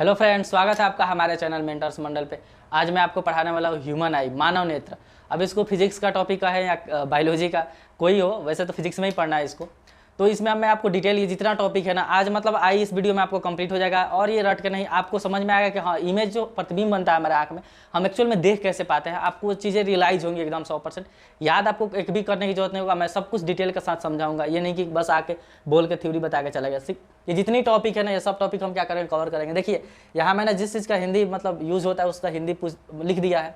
Hello friends, स्वागत है आपका हमारे चैनल मेंटर्स मंडल पे। आज मैं आपको पढ़ाने वाला हूँ ह्यूमन आई, मानव नेत्र। अब इसको फिजिक्स का टॉपिक का है या बायोलॉजी का कोई हो, वैसे तो फिजिक्स में ही पढ़ना है इसको। तो इसमें अब मैं आपको डिटेल ये जितना टॉपिक है ना, आज मतलब आई इस वीडियो में आपको कंप्लीट हो जाएगा और ये रट के नहीं, आपको समझ में आएगा कि हाँ, इमेज जो प्रतिबिंब बनता है हमारे आँख में, हम एक्चुअल में देख कैसे पाते हैं। आपको वो चीज़ें रियलाइज होंगी एकदम 100%। याद आपको एक भी करने की जरूरत नहीं होगा, मैं सब कुछ डिटेल के साथ समझाऊंगा। ये नहीं कि बस आके बोल के थ्योरी बता के चला गया। ये जितनी टॉपिक है ना, ये सब टॉपिक हम क्या करेंगे, कवर करेंगे। देखिए यहाँ मैंने जिस चीज़ का हिंदी मतलब यूज़ होता है उसका हिंदी लिख दिया है।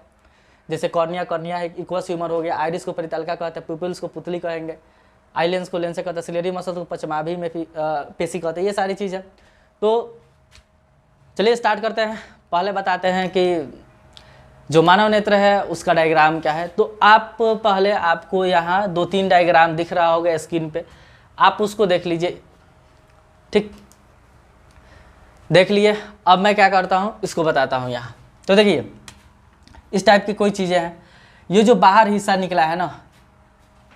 जैसे कॉर्निया है, इक्वस ह्यूमर हो गया, आइरिस को परितलका कहते हैं, प्यूपिल्स को पुतली कहेंगे, आई लेंस को लेंस कहते हैं, सिलेरी मसल को पचमाभी में पेशी कहते हैं। ये सारी चीज़ें। तो चलिए स्टार्ट करते हैं। पहले बताते हैं कि जो मानव नेत्र है उसका डायग्राम क्या है। तो आप पहले आपको यहाँ 2-3 डायग्राम दिख रहा होगा स्क्रीन पे, आप उसको देख लीजिए। ठीक, देख लिए। अब मैं क्या करता हूँ इसको बताता हूँ यहाँ। तो देखिए इस टाइप की कोई चीज़ें हैं। ये जो बाहर हिस्सा निकला है ना,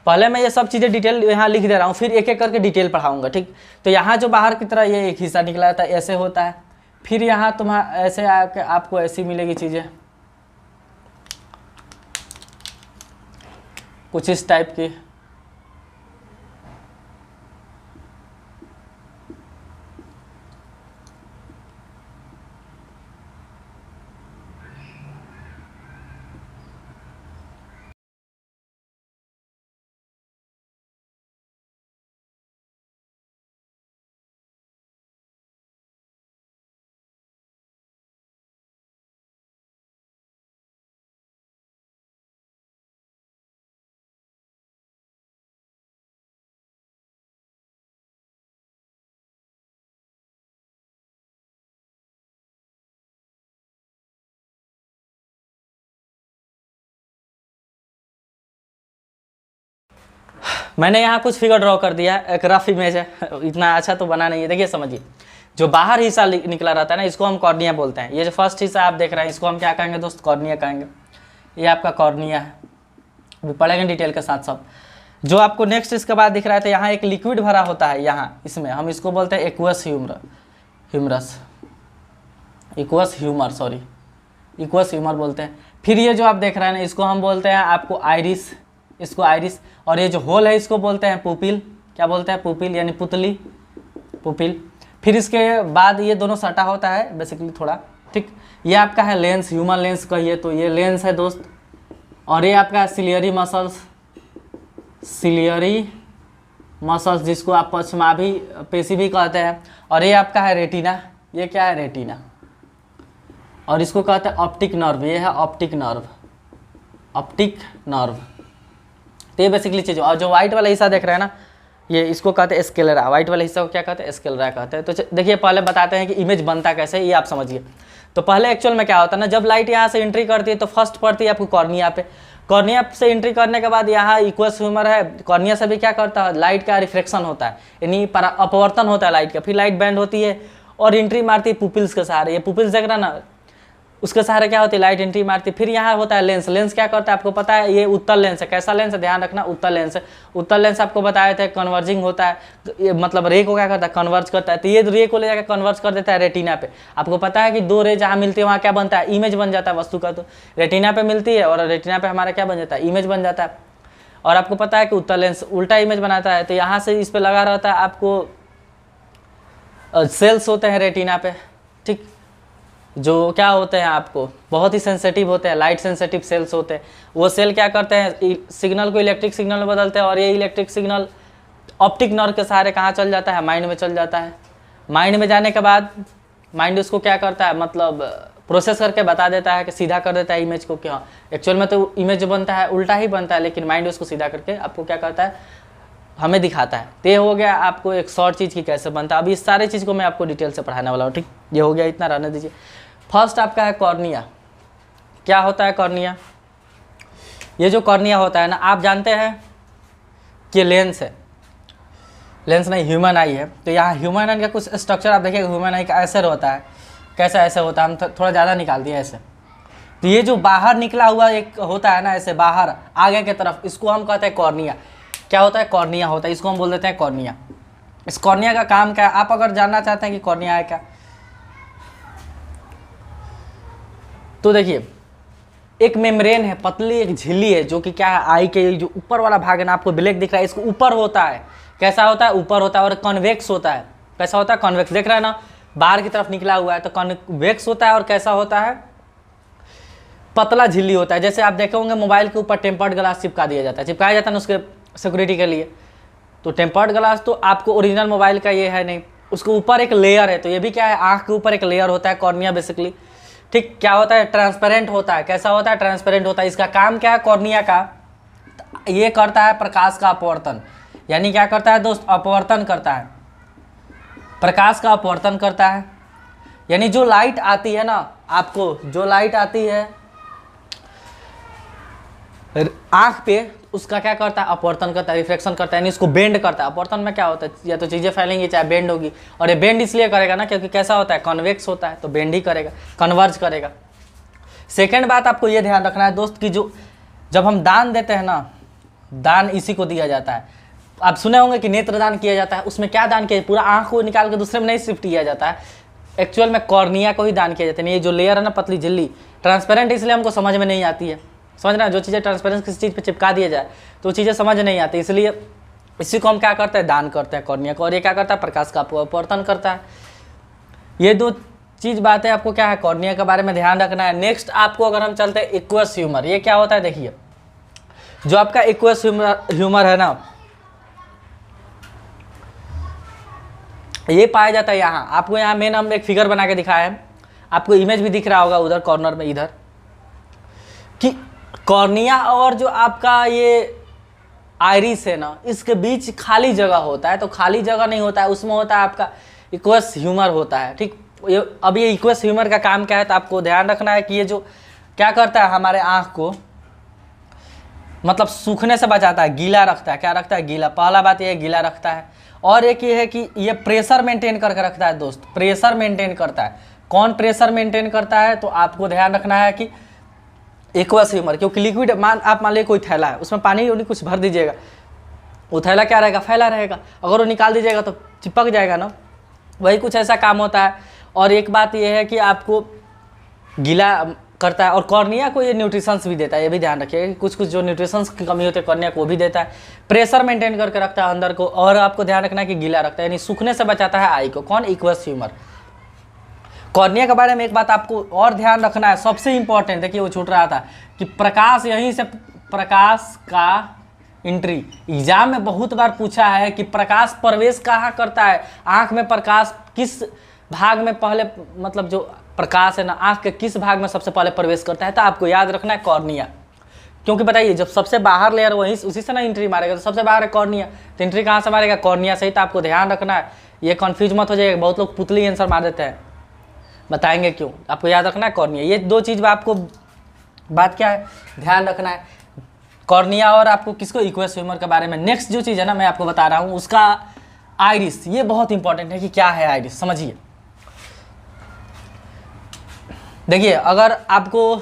पहले मैं ये सब चीज़ें डिटेल यहाँ लिख दे रहा हूँ, फिर एक एक करके डिटेल पढ़ाऊँगा। ठीक, तो यहाँ जो बाहर की तरह ये एक हिस्सा निकला था, ऐसे होता है। फिर यहाँ तुम्हारा ऐसे आके आपको ऐसी मिलेगी चीज़ें कुछ इस टाइप की। मैंने यहाँ कुछ फिगर ड्रॉ कर दिया है, एक रफ इमेज है, इतना अच्छा तो बना नहीं है। देखिए समझिए, जो बाहर हिस्सा निकला रहता है ना, इसको हम कॉर्निया बोलते हैं। ये जो फर्स्ट हिस्सा आप देख रहे हैं, इसको हम क्या कहेंगे दोस्त, कॉर्निया कहेंगे। ये आपका कॉर्निया है, अभी पढ़ेंगे डिटेल के साथ सब। जो आपको नेक्स्ट इसके बाद दिख रहा है, तो यहाँ एक लिक्विड भरा होता है यहाँ, इसमें हम इसको बोलते हैं एक्वस ह्यूमर बोलते हैं। फिर ये जो आप देख रहे हैं ना, इसको हम बोलते हैं आपको आइरिस, इसको आइरिस। और ये जो होल है इसको बोलते हैं पुपिल। क्या बोलते हैं, पुपिल, यानी पुतली, पुपिल। फिर इसके बाद ये दोनों सटा होता है बेसिकली थोड़ा। ठीक, ये आपका है लेंस, ह्यूमन लेंस कहिए तो ये लेंस है दोस्त। और ये आपका सिलियरी मसल्स जिसको आप पश्चमाभी पेशी भी कहते हैं। और ये आपका है रेटिना। ये क्या है, रेटिना। और इसको कहते हैं ऑप्टिक नर्व। ये है ऑप्टिक नर्व। तो ये बेसिकली चीज़। और जो व्हाइट वाला हिस्सा देख रहे हैं ना, ये इसको कहते हैं स्केलेरा। व्हाइट वाले हिस्सा को क्या कहते हैं, स्केलेरा कहते हैं। तो देखिए पहले बताते हैं कि इमेज बनता कैसे, ये आप समझिए। तो पहले एक्चुअल में क्या होता है ना, जब लाइट यहाँ से एंट्री करती है तो फर्स्ट पड़ती है आपको कॉर्निया पे। कॉर्निया से एंट्री करने के बाद यहाँ इक्वस ह्यूमर है, कॉर्निया से भी क्या करता है, लाइट का रिफ्लेक्शन होता है, यानी अपवर्तन होता है लाइट का। फिर लाइट बैंड होती है और एंट्री मारती है पुपिल्स के सहारे। ये पुपिल्स देख रहा ना, उसके सहारे क्या होती है, लाइट एंट्री मारती है। फिर यहाँ होता है लेंस। लेंस क्या करता है आपको पता है, ये उत्तल लेंस है। कैसा लेंस है, ध्यान रखना, उत्तल लेंस है। उत्तल लेंस आपको बताए थे कन्वर्जिंग होता है, ये मतलब रे को क्या करता है, कन्वर्ज करता है। तो ये रे को ले जाकर कन्वर्ज कर देता है रेटिना पे। आपको पता है कि 2 रे जहाँ मिलती है वहाँ क्या बनता है, इमेज बन जाता है वस्तु का। तो रेटिना पे मिलती है और रेटिना पे हमारा क्या बन जाता है, इमेज बन जाता है। और आपको पता है कि उत्तल लेंस उल्टा इमेज बनाता है। तो यहाँ से इस पर लगा रहता है आपको सेल्स होते हैं रेटिना पे। ठीक, जो क्या होते हैं आपको बहुत ही सेंसिटिव होते हैं, लाइट सेंसिटिव सेल्स होते हैं। वो सेल क्या करते हैं, सिग्नल को इलेक्ट्रिक सिग्नल में बदलते हैं। और ये इलेक्ट्रिक सिग्नल ऑप्टिक नर्व के सहारे कहाँ चल जाता है, माइंड में चल जाता है। माइंड में जाने के बाद माइंड उसको क्या करता है, मतलब प्रोसेस करके बता देता है कि सीधा कर देता है इमेज को। क्या एक्चुअल में तो इमेज जो बनता है उल्टा ही बनता है, लेकिन माइंड उसको सीधा करके आपको क्या करता है, हमें दिखाता है। तो ये हो गया आपको एक शॉर्ट चीज़ की कैसे बनता है। अभी इस सारे चीज़ को मैं आपको डिटेल से पढ़ाने वाला हूँ। ठीक, ये हो गया, इतना रहने दीजिए। फर्स्ट आपका है कॉर्निया। क्या होता है कॉर्निया, ये जो कॉर्निया होता है ना, आप जानते हैं कि लेंस है, लेंस नहीं ह्यूमन आई है। तो यहाँ ह्यूमन आई का कुछ स्ट्रक्चर आप देखिए, ह्यूमन आई का ऐसे होता है। कैसा ऐसे होता है, हम थोड़ा ज़्यादा निकाल दिया ऐसे। तो ये जो बाहर निकला हुआ एक होता है ना, ऐसे बाहर आगे की तरफ, इसको हम कहते हैं कॉर्निया। क्या होता है, कॉर्निया होता है, इसको हम बोल देते हैं कॉर्निया। इस कॉर्निया का काम क्या है, आप अगर जानना चाहते हैं कि कॉर्निया है क्या, तो देखिए एक मेम्ब्रेन है, पतली एक झिल्ली है जो कि क्या है, आई के जो ऊपर वाला भाग है ना, आपको ब्लैक दिख रहा है, इसको ऊपर होता है। कैसा होता है? ऊपर होता है और कॉन्वेक्स होता है। कैसा होता है? कॉन्वेक्स। देख रहा है ना, बाहर की तरफ निकला हुआ है, तो कॉन्वेक्स होता है। और कैसा होता है? पतला झिल्ली होता है। जैसे आप देखे होंगे मोबाइल के ऊपर टेम्पर्ड ग्लास चिपका दिया जाता है, चिपकाया जाता है ना उसके सिक्योरिटी के लिए। तो टेम्पर्ड ग्लास तो आपको ओरिजिनल मोबाइल का ये है नहीं, उसके ऊपर एक लेयर है। तो ये भी क्या है, आँख के ऊपर एक लेयर होता है, कॉर्निया बेसिकली। ठीक, क्या होता है? ट्रांसपेरेंट होता है। कैसा होता है? ट्रांसपेरेंट होता है। इसका काम क्या है कॉर्निया का? ये करता है प्रकाश का अपवर्तन। यानी क्या करता है दोस्त? अपवर्तन करता है, प्रकाश का अपवर्तन करता है। यानी जो लाइट आती है ना, आपको जो लाइट आती है आँख पे, उसका क्या करता है? अपवर्तन करता है, रिफ्लेक्शन करता है, यानी इसको बेंड करता है। अपवर्तन में क्या होता है? या तो चीज़ें फैलेंगी चाहे बेंड होगी। और ये बेंड इसलिए करेगा ना क्योंकि कैसा होता है? कॉन्वेक्स होता है, तो बेंड ही करेगा, कन्वर्ज करेगा। सेकेंड बात आपको ये ध्यान रखना है दोस्त कि जो जब हम दान देते हैं ना, दान इसी को दिया जाता है। आप सुने होंगे कि नेत्रदान किया जाता है। उसमें क्या दान किया? पूरा आँख को निकाल के दूसरे में नहीं शिफ्ट किया जाता है, एक्चुअल में कॉर्निया को ही दान किया जाता है। ये जो लेयर है ना, पतली झिल्ली, ट्रांसपेरेंट इसलिए हमको समझ में नहीं आती है। समझ रहे हैं? जो चीज़ें ट्रांसपेरेंट किसी चीज़ पे चिपका दिया जाए तो चीज़ें समझ नहीं आती, इसलिए इसी को हम क्या करते हैं? दान करते हैं कॉर्निया को। और ये क्या करता है? प्रकाश का अपवर्तन करता है। ये दो चीज़ बातें आपको क्या है कॉर्निया के बारे में ध्यान रखना है। नेक्स्ट आपको अगर हम चलते हैं एक्वस ह्यूमर, ये क्या होता है? देखिए जो आपका एक्वस ह्यूमर है ना, ये पाया जाता है यहाँ। आपको यहाँ मेन हम एक फिगर बना के दिखाया है, आपको इमेज भी दिख रहा होगा उधर कॉर्नर में, इधर, कि कॉर्निया और जो आपका ये आइरिस है ना, इसके बीच खाली जगह होता है। तो खाली जगह नहीं होता है, उसमें होता है आपका इक्वस ह्यूमर होता है। ठीक, अब ये इक्वस ह्यूमर का काम क्या है? तो आपको ध्यान रखना है कि ये जो क्या करता है, हमारे आँख को मतलब सूखने से बचाता है, गीला रखता है। क्या रखता है? गीला। पहला बात ये गीला रखता है। और एक ये है कि ये प्रेशर मेंटेन करके रखता है दोस्त, प्रेशर मेंटेन करता है। कौन प्रेशर मेंटेन करता है? तो आपको ध्यान रखना है कि एक्वस ह्यूमर, क्योंकि लिक्विड आप मान लीजिए कोई थैला है, उसमें पानी उन्हीं कुछ भर दीजिएगा, वो थैला क्या रहेगा? फैला रहेगा। अगर वो निकाल दीजिएगा तो चिपक जाएगा ना, वही कुछ ऐसा काम होता है। और एक बात ये है कि आपको गीला करता है। और कॉर्निया को ये न्यूट्रिशंस भी देता है, ये भी ध्यान रखिएगा कि कुछ कुछ जो न्यूट्रिशंस की कमी होती है कॉर्निया को भी देता है। प्रेशर मेंटेन करके रखता है अंदर को। और आपको ध्यान रखना है कि गीला रखता है, यानी सूखने से बचाता है आई को। कौन? Aqueous humour. कॉर्निया के बारे में एक बात आपको और ध्यान रखना है, सबसे इंपॉर्टेंट, देखिए वो छूट रहा था, कि प्रकाश, यहीं से प्रकाश का एंट्री। एग्जाम में बहुत बार पूछा है कि प्रकाश प्रवेश कहाँ करता है, आँख में प्रकाश किस भाग में पहले, मतलब जो प्रकाश है ना आँख के किस भाग में सबसे पहले प्रवेश करता है? तो आपको याद रखना है कॉर्निया। क्योंकि बताइए जब सबसे बाहर लेयर वहीं उसी से ना एंट्री मारेगा, तो सबसे बाहर है कॉर्निया, तो एंट्री कहाँ से मारेगा? कॉर्निया से ही। तो आपको ध्यान रखना है, ये कन्फ्यूज मत हो जाएगा। बहुत लोग पुतली आंसर मार देते हैं, बताएंगे क्यों। आपको याद रखना है कॉर्निया। ये दो चीज़ आपको बात क्या है ध्यान रखना है, कॉर्निया और आपको किसको? एक्वस ह्यूमर के बारे में। नेक्स्ट जो चीज़ है ना मैं आपको बता रहा हूँ, उसका आइरिस, ये बहुत इंपॉर्टेंट है कि क्या है आइरिस, समझिए। देखिए अगर आपको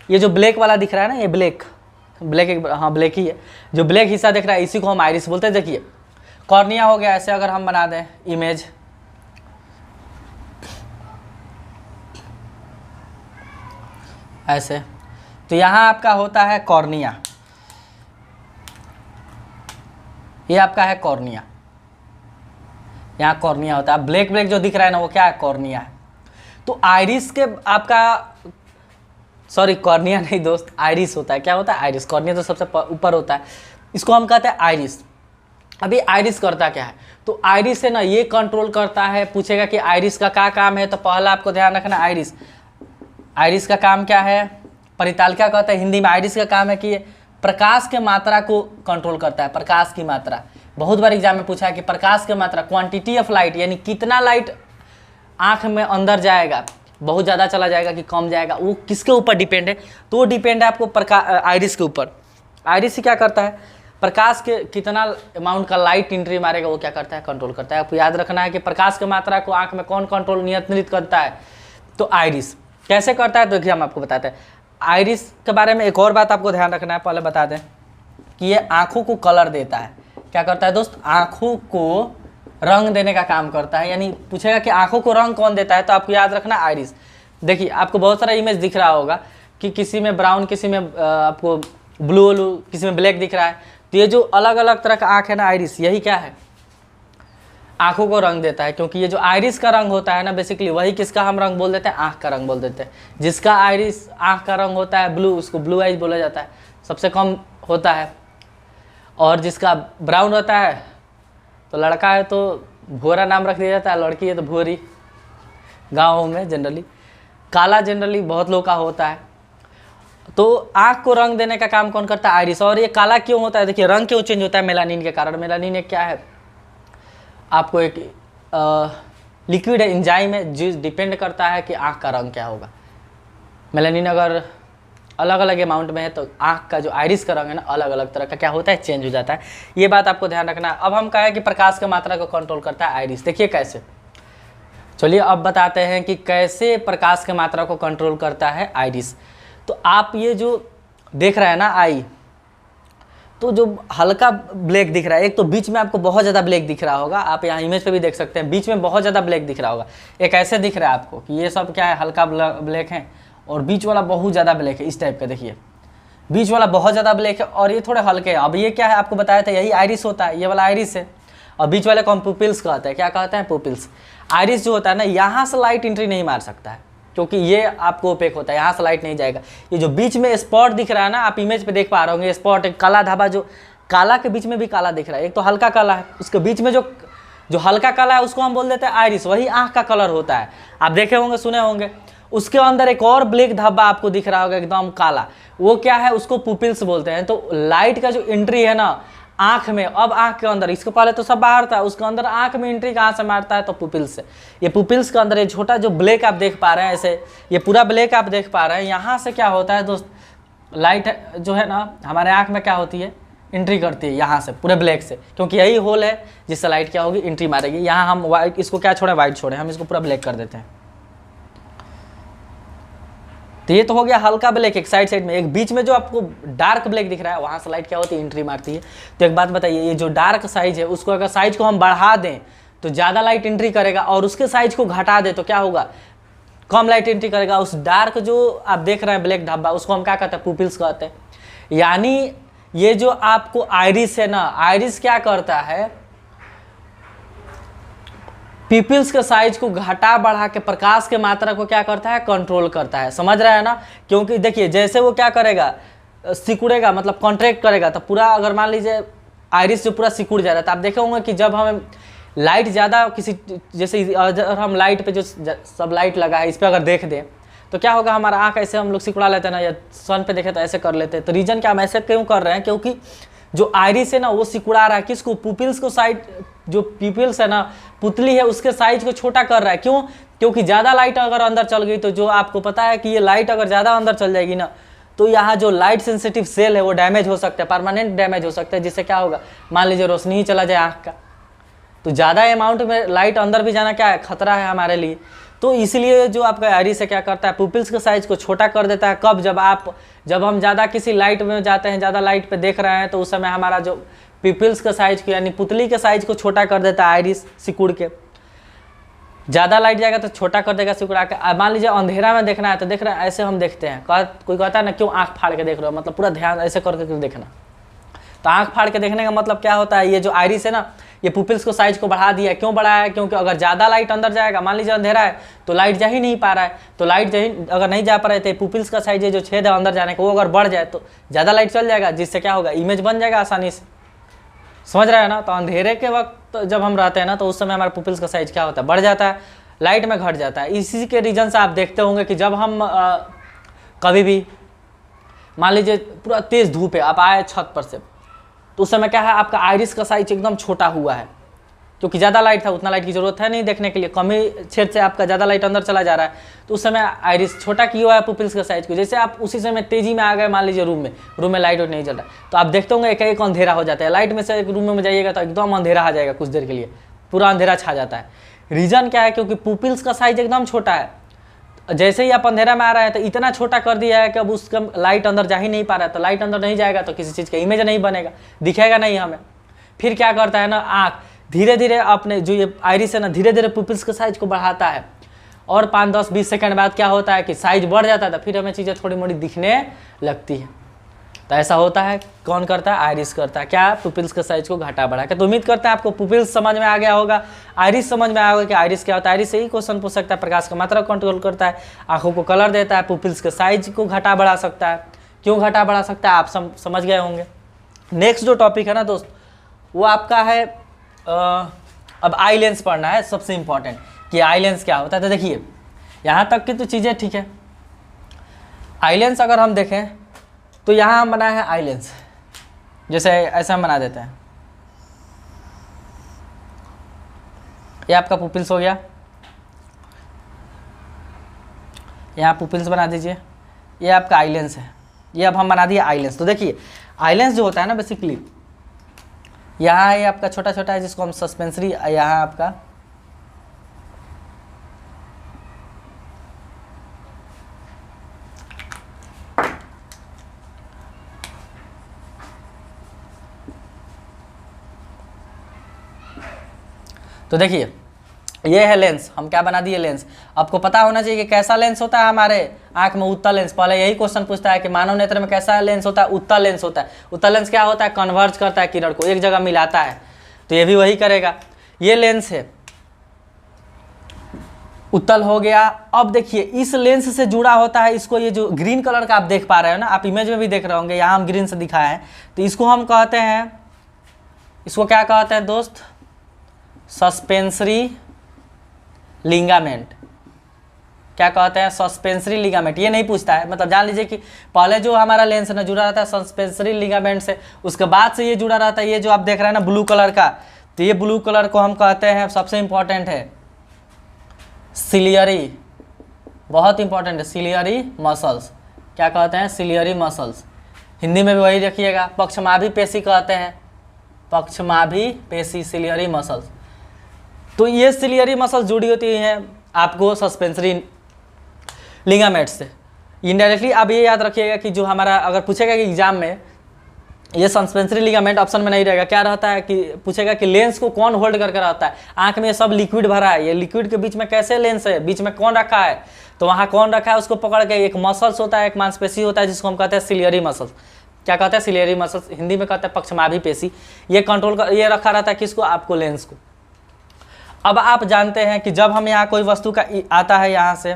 ये जो ब्लैक वाला दिख रहा है ना, ये ब्लैक हाँ ब्लैक ही है, जो ब्लैक हिस्सा दिख रहा है इसी को हम आइरिस बोलते हैं। देखिए कॉर्निया हो गया, ऐसे अगर हम बना दें इमेज, ऐसे, तो यहाँ आपका होता है कॉर्निया, ये आपका है कॉर्निया, यहाँ कॉर्निया होता है। ब्लैक ब्लैक जो दिख रहा है ना वो क्या है? कॉर्निया है। तो आइरिस के आपका, सॉरी कॉर्निया नहीं दोस्त, आइरिस होता है। क्या होता है? आइरिस। कॉर्निया तो सबसे ऊपर होता है, इसको हम कहते हैं आइरिस। अभी आइरिस करता क्या है? तो आइरिस है ना ये कंट्रोल करता है। पूछेगा कि आइरिस का क्या काम है, तो पहला आपको ध्यान रखना, आइरिस का काम क्या है? परितालिका कहते हैं हिंदी में। आइरिस का काम है कि ये प्रकाश के मात्रा को कंट्रोल करता है, प्रकाश की मात्रा। बहुत बार एग्जाम में पूछा है कि प्रकाश की मात्रा, क्वांटिटी ऑफ लाइट, यानी कितना लाइट आँख में अंदर जाएगा, बहुत ज़्यादा चला जाएगा कि कम जाएगा, वो किसके ऊपर डिपेंड है? तो वो डिपेंड है आपको आइरिस के ऊपर। आइरिस क्या करता है? प्रकाश के कितना अमाउंट का लाइट एंट्री मारेगा वो क्या करता है? कंट्रोल करता है। आपको याद रखना है कि प्रकाश की मात्रा को आँख में कौन कंट्रोल नियंत्रित करता है? तो आइरिस। कैसे करता है? तो देखिए हम आपको बताते हैं। आइरिस के बारे में एक और बात आपको ध्यान रखना है, पहले बता दें कि ये आँखों को कलर देता है। क्या करता है दोस्त? आँखों को रंग देने का काम करता है। यानी पूछेगा कि आँखों को रंग कौन देता है, तो आपको याद रखना आइरिस। देखिए आपको बहुत सारा इमेज दिख रहा होगा कि किसी में ब्राउन, किसी में आपको ब्लू, किसी में ब्लैक दिख रहा है। तो ये जो अलग अलग तरह का आँख है ना, आइरिस, यही क्या है, आँखों को रंग देता है। क्योंकि ये जो आइरिस का रंग होता है ना, बेसिकली वही किसका हम रंग बोल देते हैं, आँख का रंग बोल देते हैं। जिसका आइरिस आँख का रंग होता है ब्लू, उसको ब्लू आइज बोला जाता है, सबसे कम होता है। और जिसका ब्राउन होता है, तो लड़का है तो भूरा नाम रख दिया जाता है, लड़की है तो भूरी, गाँवों में जनरली। काला जनरली बहुत लोग का होता है। तो आँख को रंग देने का काम कौन करता है, आइरिस। और ये काला क्यों होता है, देखिए रंग क्यों चेंज होता है, मेलानिन के कारण। मेलानिन एक क्या है, आपको एक लिक्विड है, एंजाइम है, जो डिपेंड करता है कि आँख का रंग क्या होगा। मेलानिन अगर अलग अलग अमाउंट में है तो आँख का जो आइरिस का रंग है ना, अलग अलग तरह का क्या होता है, चेंज हो जाता है। ये बात आपको ध्यान रखना है। अब हम कहें कि प्रकाश की मात्रा को कंट्रोल करता है आइरिस। देखिए कैसे, चलिए अब बताते हैं कि कैसे प्रकाश की मात्रा को कंट्रोल करता है आइरिस। तो आप ये जो देख रहे हैं ना आई, तो जो हल्का ब्लैक दिख रहा है, एक तो बीच में आपको बहुत ज़्यादा ब्लैक दिख रहा होगा, आप यहाँ इमेज पे भी देख सकते हैं, बीच में बहुत ज़्यादा ब्लैक दिख रहा होगा। एक ऐसे दिख रहा है आपको कि ये सब क्या है, हल्का ब्लैक है, और बीच वाला बहुत ज़्यादा ब्लैक है, इस टाइप का। देखिए बीच वाला बहुत ज़्यादा ब्लैक है और ये थोड़े हल्के हैं। अब ये क्या है, आपको बताया था यही आइरिस होता है, ये वाला आइरिस है। और बीच वाले को हम पुपिल्स कहते हैं। क्या कहते हैं, पुपिल्स। आइरिस जो होता है ना, यहाँ से लाइट एंट्री नहीं मार सकता है, क्योंकि ये आपको ओपेक होता है, यहाँ से लाइट नहीं जाएगा। ये जो बीच में स्पॉट दिख रहा है ना, आप इमेज पे देख पा रहे होंगे, स्पॉट एक काला धाबा, जो काला के बीच में भी काला दिख रहा है, एक तो हल्का काला है, उसके बीच में जो हल्का काला है उसको हम बोल देते हैं आइरिस, वही आँख का कलर होता है। आप देखे होंगे, सुने होंगे। उसके अंदर एक और ब्लैक धब्बा आपको दिख रहा होगा एकदम काला, वो क्या है, उसको पुपिल्स बोलते हैं। तो लाइट का जो एंट्री है ना आँख में, अब आँख के अंदर, इसके पहले तो सब बाहर था, उसके अंदर आँख में एंट्री कहाँ से मारता है, तो पुपिल्स से। ये पुपिल्स के अंदर ये छोटा जो ब्लैक आप देख पा रहे हैं, ऐसे ये पूरा ब्लैक आप देख पा रहे हैं, यहाँ से क्या होता है दोस्त, लाइट जो है ना हमारे आँख में क्या होती है, एंट्री करती है यहाँ से, पूरे ब्लैक से, क्योंकि यही होल है जिससे लाइट क्या होगी, एंट्री मारेगी। यहाँ हम वाइट, इसको क्या छोड़े, वाइट छोड़े, हम इसको पूरा ब्लैक कर देते हैं। तो ये तो हो गया हल्का ब्लैक, एक साइड में। एक बीच में जो आपको डार्क ब्लैक दिख रहा है, वहाँ से लाइट क्या होती है, एंट्री मारती है। तो एक बात बताइए, ये जो डार्क साइज है, उसको अगर साइज को हम बढ़ा दें तो ज़्यादा लाइट एंट्री करेगा, और उसके साइज को घटा दे तो क्या होगा, कम लाइट एंट्री करेगा। उस डार्क जो आप देख रहे हैं ब्लैक धब्बा, उसको हम क्या कहते हैं, पुपिल्स कहते हैं। यानी ये जो आपको आइरिस है ना, आइरिस क्या करता है, पिपिल्स के साइज को घटा बढ़ा के प्रकाश के मात्रा को क्या करता है, कंट्रोल करता है। समझ रहे हैं ना। क्योंकि देखिए जैसे वो क्या करेगा, सिकुड़ेगा, मतलब कॉन्ट्रैक्ट करेगा, तो पूरा अगर मान लीजिए आइरिस जो पूरा सिकुड़ जा रहा है, तो आप देखे होंगे कि जब हमें लाइट ज़्यादा किसी, जैसे अगर हम लाइट पे जो सब लाइट लगा है इस पर अगर देख दें तो क्या होगा, हमारा आँख ऐसे हम लोग सिकुड़ा लेते हैं ना, या सन पे देखे तो ऐसे कर लेते हैं। तो रीज़न क्या, हम ऐसे क्यों कर रहे हैं, क्योंकि जो आइरिस है ना वो सिकुड़ा रहा है किसको, पुपिल्स को। साइड जो पिपिल्स है ना, पुतली है, उसके साइज को छोटा कर रहा है। क्यों, क्योंकि ज़्यादा लाइट अगर अंदर चल गई तो जो आपको पता है कि ये लाइट अगर ज़्यादा अंदर चल जाएगी ना, तो यहाँ जो लाइट सेंसिटिव सेल है वो डैमेज हो सकता है, परमानेंट डैमेज हो सकता है। जिससे क्या होगा, मान लीजिए रोशनी ही चला जाए आँख का, तो ज़्यादा अमाउंट में लाइट अंदर भी जाना क्या है, खतरा है हमारे लिए। तो इसलिए जो आपका आइरिस है क्या करता है, पुपिल्स के साइज को छोटा कर देता है। कब, जब हम ज़्यादा किसी लाइट में जाते हैं, ज़्यादा लाइट पे देख रहे हैं, तो उस समय हमारा जो पिपिल्स के साइज को, यानी पुतली के साइज को छोटा कर देता है आइरिस सिकुड़ के। ज़्यादा लाइट जाएगा तो छोटा कर देगा सिकुड़ा के। मान लीजिए अंधेरा में देखना है तो देख रहे हैं, ऐसे हम देखते हैं। कोई कहता है ना, क्यों आँख फाड़ के देख रहे हो, मतलब पूरा ध्यान ऐसे करके क्यों देखना। तो आँख फाड़ के देखने का मतलब क्या होता है, ये जो आइरिस है ना, ये पुपिल्स को साइज को बढ़ा दिया। क्यों बढ़ाया है, क्योंकि अगर ज़्यादा लाइट अंदर जाएगा, मान लीजिए अंधेरा है तो लाइट जा ही नहीं पा रहा है, तो लाइट अगर नहीं जा पा रहे थे, पुपिल्स का साइज जो छेद है अंदर जाने का, वो अगर बढ़ जाए तो ज़्यादा लाइट चल जाएगा, जिससे क्या होगा, इमेज बन जाएगा आसानी से। समझ रहे हैं ना। तो अंधेरे के वक्त जब हम रहते हैं ना, तो उस समय हमारे पुपिल्स का साइज क्या होता है, बढ़ जाता है, लाइट में घट जाता है। इसी के रीज़न से आप देखते होंगे कि जब हम कभी भी मान लीजिए पूरा तेज़ धूप है, आप आए छत पर से, तो उस समय क्या है, आपका आइरिस का साइज एकदम छोटा हुआ है, क्योंकि ज़्यादा लाइट था, उतना लाइट की जरूरत है नहीं देखने के लिए, कम ही छेद से आपका ज़्यादा लाइट अंदर चला जा रहा है, तो उस समय आइरिस छोटा किया हुआ है पुपिल्स के साइज को। जैसे आप उसी समय तेज़ी में आ गए, मान लीजिए रूम में लाइट नहीं चल रहा, तो आप देखते होंगे एक अंधेरा हो जाता है। लाइट में से एक रूम में जाइएगा तो एकदम अंधेरा आ जाएगा, कुछ देर के लिए पूरा अंधेरा छा जाता है। रीज़न क्या है, क्योंकि पुपिल्स का साइज एकदम छोटा है। जैसे ही आप अंधेरा में आ रहा है तो इतना छोटा कर दिया है कि अब उसका लाइट अंदर जा ही नहीं पा रहा है। तो लाइट अंदर नहीं जाएगा तो किसी चीज़ का इमेज नहीं बनेगा, दिखेगा नहीं हमें। फिर क्या करता है ना, आँख धीरे धीरे अपने जो ये आइरिस है ना, धीरे धीरे पुपिल्स के साइज को बढ़ाता है, और 5, 10, 20 सेकंड बाद क्या होता है कि साइज बढ़ जाता था, फिर हमें चीज़ें थोड़ी मोड़ी दिखने लगती है। तो ऐसा होता है, कौन करता है? आयरिस करता है। क्या? पुपिल्स के साइज को घटा बढ़ा के। तो उम्मीद करते हैं आपको पुपिल्स समझ में आ गया होगा, आयरिस समझ में आया होगा कि आयरिस क्या होता है। आयरिस से ही क्वेश्चन पूछ सकता है, प्रकाश का मात्रा कंट्रोल करता है, आंखों को कलर देता है, पुपिल्स के साइज को घटा बढ़ा सकता है। क्यों घटा बढ़ा सकता है आप समझ गए होंगे। नेक्स्ट जो टॉपिक है ना दोस्त, वो आपका है अब आई लेंस पढ़ना है, सबसे इंपॉर्टेंट कि आई लेंस क्या होता है। तो देखिए यहाँ तक की तो चीज़ें ठीक है। आई लेंस अगर हम देखें तो यहाँ हम बनाए हैं आई लेंस, जैसे ऐसा हम बना देते हैं। ये आपका पुपिल्स हो गया, यहाँ पुपिल्स बना दीजिए। ये आपका आई लेंस है, ये अब हम बना दिए आई लेंस। तो देखिए आई लेंस जो होता है ना बेसिकली, यहाँ ये आपका छोटा छोटा है जिसको हम सस्पेंसरी, यहाँ आपका तो देखिए ये है लेंस, हम क्या बना दिए? लेंस। आपको पता होना चाहिए कि कैसा लेंस होता है हमारे आंख में? उत्तल लेंस। पहले यही क्वेश्चन पूछता है कि मानव नेत्र में कैसा लेंस होता है? उत्तल लेंस होता है। उत्तल लेंस क्या होता है? कन्वर्ज करता है किरण को, एक जगह मिलाता है। तो ये भी वही करेगा। ये लेंस है, उत्तल हो गया। अब देखिए इस लेंस से जुड़ा होता है, इसको ये जो ग्रीन कलर का आप देख पा रहे हो ना, आप इमेज में भी देख रहे होंगे, यहाँ हम ग्रीन से दिखाए हैं। तो इसको हम कहते हैं, इसको क्या कहते हैं दोस्त? Suspensory ligament. क्या कहते हैं? Suspensory ligament. ये नहीं पूछता है, मतलब जान लीजिए कि पहले जो हमारा लेंस ना जुड़ा रहता है सस्पेंसरी लिगामेंट से, उसके बाद से ये जुड़ा रहता है। ये जो आप देख रहे हैं ना ब्लू कलर का, तो ये ब्लू कलर को हम कहते हैं, सबसे इंपॉर्टेंट है सिलियरी, बहुत इंपॉर्टेंट है, सिलियरी मसल्स। क्या कहते हैं? Ciliary muscles. हिंदी में भी वही रखिएगा, पक्षमाभी पेशी कहते हैं, पक्षमाभी पेशी, सिलियरी मसल्स। तो ये सिलियरी मसल्स जुड़ी होती हैं आपको सस्पेंसरी लिगामेंट से इनडायरेक्टली। अब ये याद रखिएगा कि जो हमारा अगर पूछेगा कि एग्जाम में ये सस्पेंसरी लिगामेंट ऑप्शन में नहीं रहेगा, क्या रहता है कि पूछेगा कि लेंस को कौन होल्ड करके रहता है? आंख में ये सब लिक्विड भरा है, ये लिक्विड के बीच में कैसे लेंस है, बीच में कौन रखा है? तो वहाँ कौन रखा है उसको पकड़ के एक मसल्स होता है, एक मांसपेशी होता है जिसको हम कहते हैं सिलियरी मसल्स। क्या कहते हैं? Ciliary muscles. हिंदी में कहते हैं पक्षमाभी पेशी। ये कंट्रोल कर, ये रखा रहता है किसको? आपको लेंस को। अब आप जानते हैं कि जब हम यहाँ कोई वस्तु का आता है, यहाँ से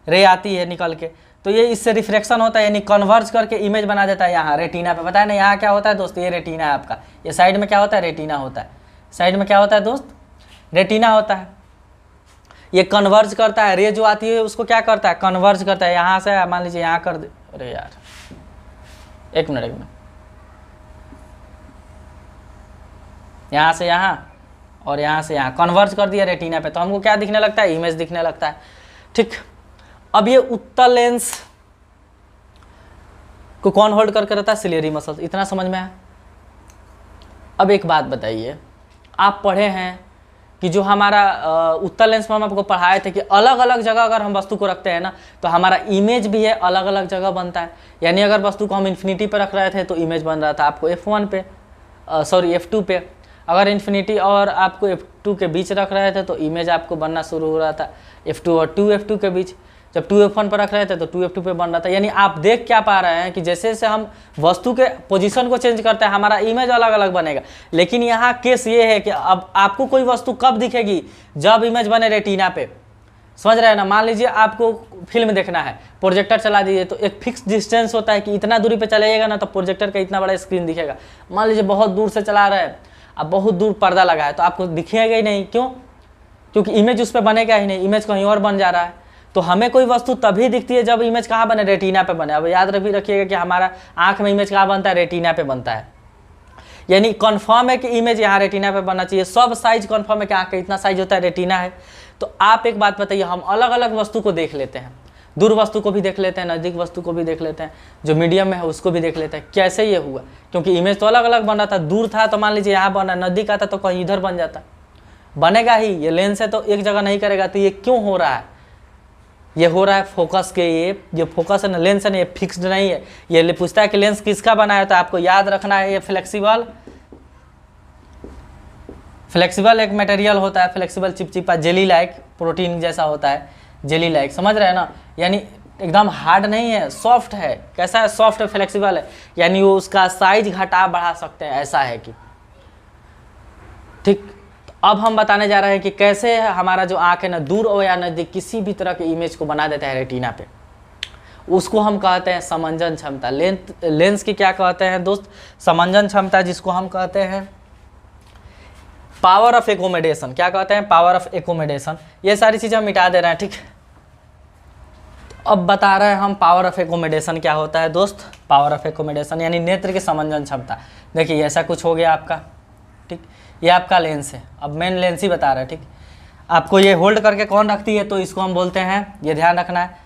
रे आती है निकल के, तो ये इससे रिफ्लेक्शन होता है, यानी कन्वर्ज करके इमेज बना देता है यहाँ रेटिना पे। पता है ना यहाँ क्या होता है दोस्त? ये रेटिना है आपका। ये साइड में क्या होता है? रेटिना होता है। साइड में क्या होता है दोस्त? रेटिना होता है। ये कन्वर्ज करता है, रे जो आती है उसको क्या करता है? कन्वर्ज करता है। यहाँ से मान लीजिए यहाँ कर दे, अरे यार एक मिनट, यहाँ से यहाँ और यहाँ से यहाँ कन्वर्ज कर दिया रेटिना पे, तो हमको क्या दिखने लगता है? इमेज दिखने लगता है। ठीक, अब ये उत्तल लेंस को कौन होल्ड करके रहता है? Ciliary muscles. इतना समझ में आया? अब एक बात बताइए, आप पढ़े हैं कि जो हमारा उत्तल लेंस में हम आपको पढ़ाए थे कि अलग अलग जगह अगर हम वस्तु को रखते हैं ना, तो हमारा इमेज भी है अलग अलग जगह बनता है। यानी अगर वस्तु को हम इन्फिनिटी पे रख रहे थे तो इमेज बन रहा था आपको F1 पे, सॉरी F2 पे। अगर इन्फिनिटी और आपको F2 के बीच रख रहे थे तो इमेज आपको बनना शुरू हो रहा था F2 और 2F2 के बीच। जब 2F1 पर रख रहे थे तो 2F2 पे बन रहा था। यानी आप देख क्या पा रहे हैं कि जैसे जैसे हम वस्तु के पोजीशन को चेंज करते हैं हमारा इमेज अलग अलग बनेगा। लेकिन यहाँ केस ये है कि अब आपको कोई वस्तु कब दिखेगी? जब इमेज बने रेटिना पे। समझ रहे हैं ना? मान लीजिए आपको फिल्म देखना है, प्रोजेक्टर चला दीजिए, तो एक फिक्स डिस्टेंस होता है कि इतना दूरी पे चलाइएगा ना तो प्रोजेक्टर का इतना बड़ा स्क्रीन दिखेगा। मान लीजिए बहुत दूर से चला रहे हैं, अब बहुत दूर पर्दा लगा है तो आपको दिखेगा ही नहीं। क्यों? क्योंकि इमेज उस पर बनेगा ही नहीं, इमेज कहीं और बन जा रहा है। तो हमें कोई वस्तु तभी दिखती है जब इमेज कहाँ बने? रेटिना पे बने। अब याद रखिएगा कि हमारा आंख में इमेज कहाँ बनता है? रेटिना पे बनता है। यानी कन्फर्म है कि इमेज यहाँ रेटिना पे बनना चाहिए। सब साइज कन्फर्म है कि आँख का इतना साइज होता है, रेटिना है। तो आप एक बात बताइए, हम अलग अलग वस्तु को देख लेते हैं, दूर वस्तु को भी देख लेते हैं, नज़दीक वस्तु को भी देख लेते हैं, जो मीडियम में है उसको भी देख लेते हैं। कैसे ये हुआ? क्योंकि इमेज तो अलग अलग बन रहा था। दूर था तो मान लीजिए यहाँ बना, नज़दीक आता तो कहीं इधर बन जाता, बनेगा ही। ये लेंस है तो एक जगह नहीं करेगा। तो ये क्यों हो रहा है? ये हो रहा है फोकस के, ये फोकस है ना, लेंस है ना, ये फिक्स्ड नहीं है। ये पूछता है कि लेंस किसका बना है, तो आपको याद रखना है ये फ्लेक्सिबल एक मटेरियल होता है, फ्लेक्सिबल चिपचिपा जेली लाइक प्रोटीन जैसा होता है, जेली लाइक, समझ रहे हैं ना, यानी एकदम हार्ड नहीं है, सॉफ्ट है। कैसा है? सॉफ्ट है, फ्लेक्सिबल है, यानी वो उसका साइज घटा बढ़ा सकते हैं, ऐसा है कि ठीक। तो अब हम बताने जा रहे हैं कि कैसे हमारा जो आँख है ना दूर और या नज़दीक किसी भी तरह के इमेज को बना देता है रेटिना पे। उसको हम कहते हैं समंजन क्षमता। लेंस की क्या कहते हैं दोस्त? समंजन क्षमता, जिसको हम कहते हैं पावर ऑफ एकोमोडेशन। क्या कहते हैं? Power of accommodation. ये सारी चीज़ें हम मिटा दे रहे हैं, ठीक। अब बता रहे हैं हम पावर ऑफ एकोमोडेशन क्या होता है दोस्त। पावर ऑफ एकोमोडेशन यानी नेत्र की समंजन क्षमता। देखिए ऐसा कुछ हो गया आपका, ठीक। ये आपका लेंस है, अब मेन लेंस ही बता रहे हैं, ठीक। आपको ये होल्ड करके कौन रखती है? तो इसको हम बोलते हैं, ये ध्यान रखना है,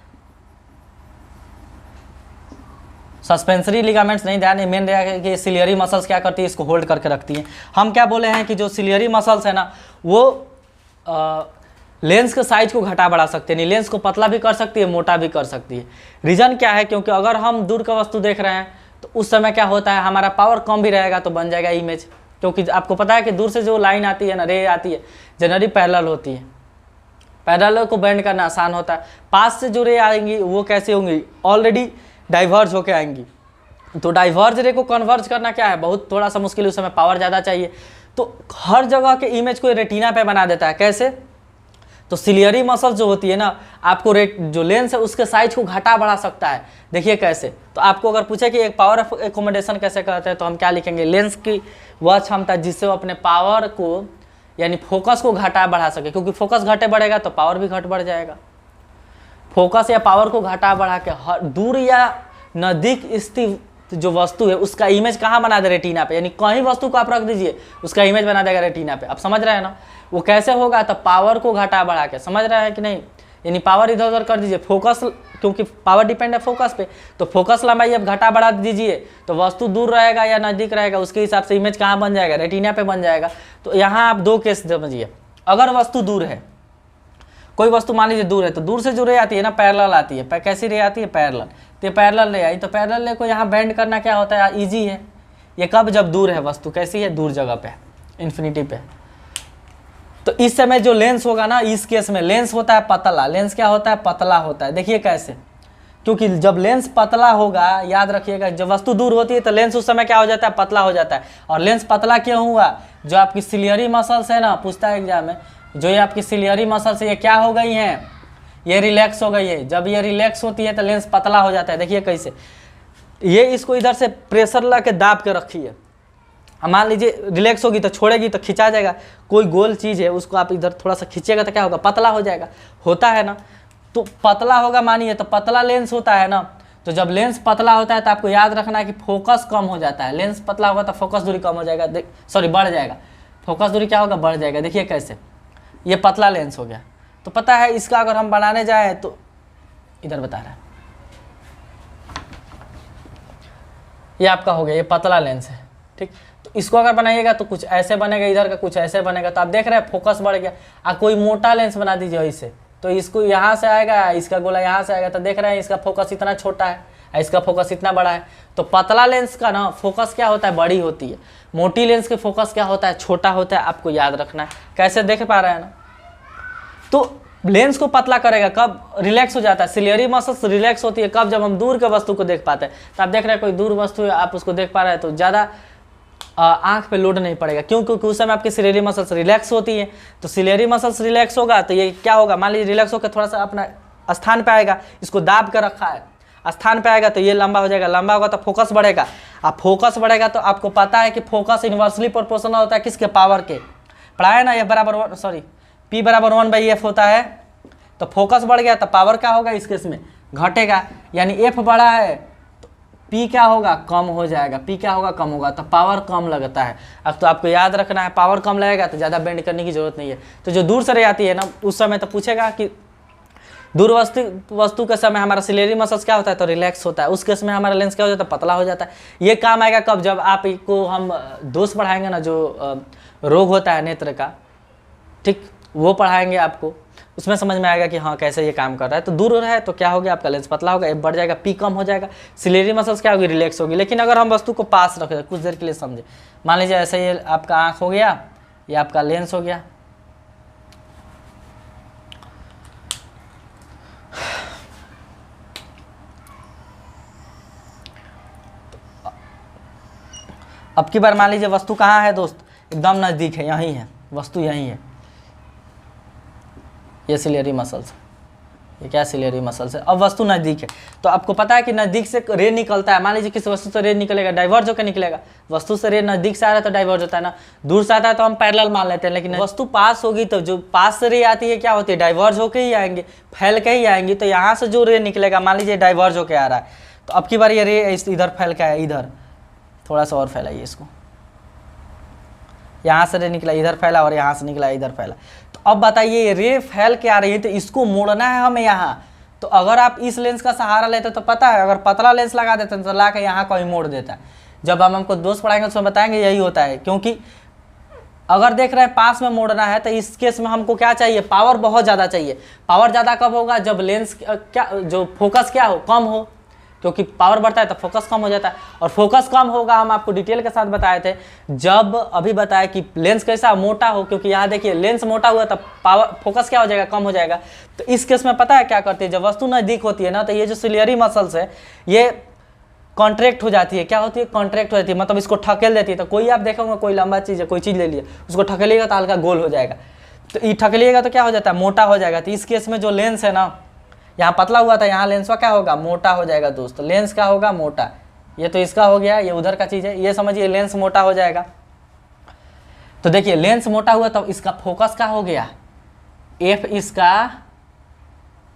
सस्पेंसरी लिगामेंट्स नहीं, ध्यान मेन रहेगा कि सिलियरी मसल्स क्या करती है? इसको होल्ड करके रखती है। हम क्या बोले हैं कि जो सिलियरी मसल्स है ना वो लेंस के साइज को घटा बढ़ा सकते हैं, नहीं लेंस को पतला भी कर सकती है, मोटा भी कर सकती है। रीज़न क्या है? क्योंकि अगर हम दूर का वस्तु देख रहे हैं तो उस समय क्या होता है, हमारा पावर कम भी रहेगा तो बन जाएगा इमेज। क्योंकि आपको पता है कि दूर से जो लाइन आती है ना, रे आती है, जनरली पैरेलल होती है, पैरेलल को बेंड करना आसान होता है। पास से जो रे आएंगी वो कैसे होंगी? ऑलरेडी डाइवर्ज होके आएंगी। तो डाइवर्ज रे को कन्वर्ज करना क्या है? बहुत थोड़ा सा मुश्किल, उस समय पावर ज़्यादा चाहिए। तो हर जगह के इमेज को रेटिना पे बना देता है। कैसे? तो सिलियरी मसल जो होती है ना, आपको जो लेंस है उसके साइज को घटा बढ़ा सकता है। देखिए कैसे। तो आपको अगर पूछे कि एक पावर ऑफ एकोमोडेशन कैसे करते हैं, तो हम क्या लिखेंगे? लेंस की वह क्षमता जिससे वो अपने पावर को यानी फोकस को घटा बढ़ा सके, क्योंकि फोकस घटे बढ़ेगा तो पावर भी घट बढ़ जाएगा। फोकस या पावर को घटा बढ़ा के हर दूर या नज़दीक स्थित जो वस्तु है उसका इमेज कहाँ बना दे? रेटिना पे। यानी कहीं वस्तु को आप रख दीजिए उसका इमेज बना देगा रेटिना पे। आप समझ रहे हैं ना? वो कैसे होगा? तो पावर को घटा बढ़ा के, समझ रहे हैं कि नहीं? यानी पावर इधर उधर कर दीजिए, फोकस, क्योंकि पावर डिपेंड है फोकस पे, तो फोकस लंबाई अब घटा बढ़ा दीजिए तो वस्तु दूर रहेगा या नज़दीक रहेगा उसके हिसाब से इमेज कहाँ बन जाएगा? रेटिना पे बन जाएगा। तो यहाँ आप दो केस समझिए। अगर वस्तु दूर है, कोई वस्तु मान लीजिए दूर है, तो दूर से जो रे आती है ना पैरेलल आती है। कैसी रे आती है? पैरेलल। तो ये पैरेलल रे आई, तो पैरेलल रे को यहाँ बेंड करना क्या होता है? ईजी है। ये कब? जब दूर है वस्तु। कैसी है? दूर जगह पे, इन्फिनिटी पे। तो इस समय जो लेंस होगा ना, इस केस में लेंस होता है पतला। लेंस क्या होता है? पतला होता है। देखिए कैसे, क्योंकि जब लेंस पतला होगा, याद रखिएगा, जब वस्तु दूर होती है तो लेंस उस समय क्या हो जाता है? पतला हो जाता है। और लेंस पतला क्यों हुआ? जो आपकी सिलियरी मसल्स है ना, पूछता है एग्जाम में, जो ये आपकी सिलियरी मसल्स ये क्या हो गई हैं? ये रिलैक्स हो गई है। जब ये रिलैक्स होती है तो लेंस पतला हो जाता है। देखिए कैसे, ये इसको इधर से प्रेशर ला के दाब के रखिए। मान लीजिए रिलैक्स होगी तो छोड़ेगी तो खिंचा जाएगा। कोई गोल चीज़ है उसको आप इधर थोड़ा सा खींचेगा तो क्या होगा? पतला हो जाएगा। होता है ना? तो पतला होगा, मानिए, तो पतला लेंस होता है ना। तो जब लेंस पतला होता है तो आपको याद रखना है कि फोकस कम हो जाता है। लेंस पतला होगा तो फोकस दूरी कम हो जाएगा, सॉरी बढ़ जाएगा। फोकस दूरी क्या होगा? बढ़ जाएगा। देखिए कैसे, ये पतला लेंस हो गया। तो पता है इसका अगर हम बनाने जाए तो इधर बता रहा है, ये आपका हो गया, ये पतला लेंस है, ठीक। तो इसको अगर बनाइएगा तो कुछ ऐसे बनेगा, इधर का कुछ ऐसे बनेगा। तो आप देख रहे हैं फोकस बढ़ गया। कोई मोटा लेंस बना दीजिए ऐसे, तो इसको यहाँ से आएगा, इसका गोला यहाँ से आएगा, तो देख रहे हैं इसका फोकस इतना छोटा है, इसका फोकस इतना बड़ा है। तो पतला लेंस का ना फोकस क्या होता है? बड़ी होती है। मोटी लेंस के फोकस क्या होता है? छोटा होता है। आपको याद रखना है। कैसे देख पा रहे हैं ना? तो लेंस को पतला करेगा कब? रिलैक्स हो जाता है। सिलियरी मसल्स रिलैक्स होती है कब? जब हम दूर के वस्तु को देख पाते हैं। तो आप देख रहे हैं कोई दूर वस्तु है, आप उसको देख पा रहे हैं तो ज़्यादा आंख पे लोड नहीं पड़ेगा। क्यों? क्योंकि उस समय आपकी सिलियरी मसल्स रिलैक्स होती है। तो सिलियरी मसल्स रिलैक्स होगा तो ये क्या होगा? मान लीजिए रिलैक्स होकर थोड़ा सा अपना स्थान पे आएगा, इसको दाब कर रखा है, स्थान पे आएगा तो ये लंबा हो जाएगा। लंबा होगा तो फोकस बढ़ेगा। अब फोकस बढ़ेगा तो आपको पता है कि फोकस इन्वर्सली प्रोपोर्शनल होता है किसके? पावर के। पढ़ाया ना, P बराबर 1/f होता है। तो फोकस बढ़ गया तो पावर क्या होगा? इस केस में घटेगा। यानी F बड़ा है तो P क्या होगा? कम हो जाएगा। P क्या होगा? कम होगा। तो पावर कम लगता है। अब तो आपको याद रखना है, पावर कम लगेगा तो ज़्यादा बेंड करने की जरूरत नहीं है। तो जो दूर से रह आती है ना, उस समय तो पूछेगा कि दूर वस्तु के समय हमारा सिलियरी मसल्स क्या होता है? तो रिलैक्स होता है। उस केस में हमारा लेंस क्या हो जाता है? पतला हो जाता है। ये काम आएगा कब? जब आपको हम दोष पढ़ाएंगे ना, जो रोग होता है नेत्र का, ठीक, वो पढ़ाएंगे आपको। उसमें समझ में आएगा कि हाँ कैसे ये काम कर रहा है। तो दूर है तो क्या हो गया? आपका लेंस पतला होगा, F बढ़ जाएगा, P कम हो जाएगा, सिलियरी मसल्स क्या होगी? रिलैक्स होगी। लेकिन अगर हम वस्तु को पास रखें कुछ देर के लिए, समझे, मान लीजिए ऐसे ये आपका आँख हो गया, ये आपका लेंस हो गया। अब की बार मान लीजिए वस्तु कहाँ है दोस्त, एकदम नज़दीक है, यहीं है वस्तु, यहीं है, ये सिलियरी मसल्स, ये क्या सिलियरी मसल्स है। अब वस्तु नज़दीक है तो आपको पता है कि नज़दीक से रे निकलता है। मान लीजिए किसी वस्तु से रे निकलेगा, डाइवर्ज होकर निकलेगा। वस्तु से रे नज़दीक से आ रहा है तो डाइवर्ज होता है ना, दूर से आता है तो हम पैरेलल मान लेते हैं। लेकिन वस्तु पास होगी तो जो पास से रे आती है क्या होती है, डाइवर्ज होकर ही आएंगे, फैल के ही आएंगी। तो यहाँ से जो रे निकलेगा, मान लीजिए डाइवर्ज होकर आ रहा है, तो अब की बार ये रे इधर फैल के है, इधर थोड़ा सा और फैलाइए इसको, यहाँ से रे निकला इधर फैला और यहाँ से निकला इधर फैला। तो अब बताइए रे फैल के आ रही है तो इसको मोड़ना है हमें यहाँ। तो अगर आप इस लेंस का सहारा लेते तो पता है, अगर पतला लेंस लगा देते तो ला के यहाँ कहीं मोड़ देता है। जब हम हमको दोस्त पढ़ाएंगे उसमें बताएंगे यही होता है, क्योंकि अगर देख रहे हैं पास में मोड़ना है तो इस केस में हमको क्या चाहिए, पावर बहुत ज़्यादा चाहिए। पावर ज़्यादा कब होगा, जब लेंस क्या जो फोकस क्या हो, कम हो, क्योंकि पावर बढ़ता है तो फोकस कम हो जाता है। और फोकस कम होगा, हम आपको डिटेल के साथ बताए थे जब अभी बताया कि लेंस कैसा मोटा हो, क्योंकि यहाँ देखिए लेंस मोटा हुआ तब पावर फोकस क्या हो जाएगा, कम हो जाएगा। तो इस केस में पता है क्या करती है, जब वस्तु नज़दीक होती है ना तो ये जो सिलियरी मसल्स है ये कॉन्ट्रैक्ट हो जाती है। क्या होती है, कॉन्ट्रैक्ट हो जाती है, मतलब इसको ठकेल देती है। तो कोई आप देखोगे कोई लंबा चीज़ है, कोई चीज़ ले लिए, उसको ठकेलिएगा तो हल्का गोल हो जाएगा, तो ये ठकेलिएगा तो क्या हो जाता है, मोटा हो जाएगा। तो इस केस में जो लेंस है ना, यहाँ पतला हुआ था, यहाँ लेंस का क्या होगा, मोटा हो जाएगा दोस्त। लेंस क्या होगा, मोटा। ये तो इसका हो गया, ये उधर का चीज़ है, ये समझिए लेंस मोटा हो जाएगा। तो देखिए लेंस मोटा हुआ तो इसका फोकस क्या हो गया, एफ इसका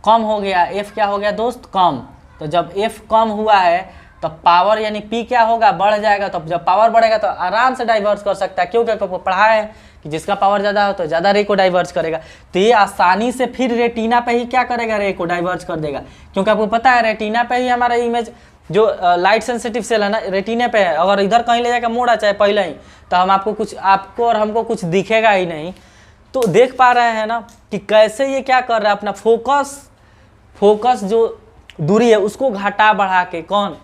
कम हो गया। एफ क्या हो गया दोस्त, कम। तो जब एफ कम हुआ है तो पावर यानी पी क्या होगा, बढ़ जाएगा। तो जब पावर बढ़ेगा तो आराम से डाइवर्स कर सकता है, क्योंकि आपको पढ़ा है कि जिसका पावर ज़्यादा हो तो ज़्यादा रे को डाइवर्स करेगा। तो ये आसानी से फिर रेटिना पे ही क्या करेगा, रे को डाइवर्स कर देगा। क्योंकि आपको पता है रेटिना पे ही हमारा इमेज जो लाइट सेंसिटिव सेल है ना, रेटिने पे है। अगर इधर कहीं ले जाकर मोड़ा चाहे पहले ही, तो हम आपको और हमको कुछ दिखेगा ही नहीं। तो देख पा रहे हैं ना कि कैसे ये क्या कर रहा है, अपना फोकस जो दूरी है उसको घटा बढ़ा के, कौन,